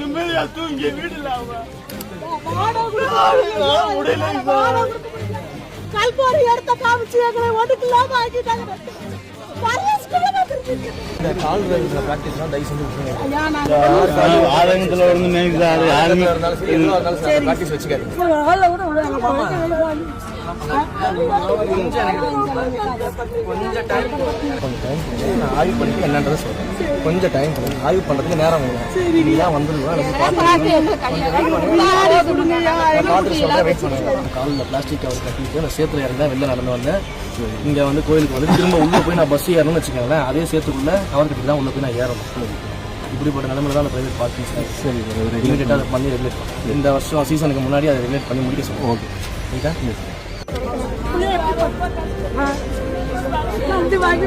நிம்மதியா தூங்கி வீடுல கல்பாரி இடத்த காமிச்சு எங்களை ஒடுக்கலாம ஆக்கிட்டாங்க. ஆதங்கத்துல ஆய்வு பண்ணிட்டு என்னன்றதை சொல்றேன். கொஞ்சம் டைம் கொடுங்க, ஆய்வு பண்றதுக்கு நேரம் காலில் பிளாஸ்டிக் கவர் கட்டிட்டு நான் சேத்துல இறங்கி வெளில நடந்து வந்தேன். இங்க வந்து கோயிலுக்கு வந்து திரும்ப உள்ள போய் நான் பஸ் ஏறணும்னு வச்சுக்கோங்களேன், அதே சேத்துக்குள்ள கவர் கட்டி தான் உள்ள போய் நான் ஏறணும். இப்படிப்பட்ட நிலைமையில தான் பிரைவேட் பார்க்கிங் சார். சரி, இமீடியட்டாக அதை பண்ணி ரெகுலேட் பண்ணுவோம். இந்த வருஷம் சீசனுக்கு முன்னாடி அதை ரெகுலேட் பண்ணி முடிக்க சொல்லுவோம். ஓகே, ரைட்டா? வந்து வாங்கி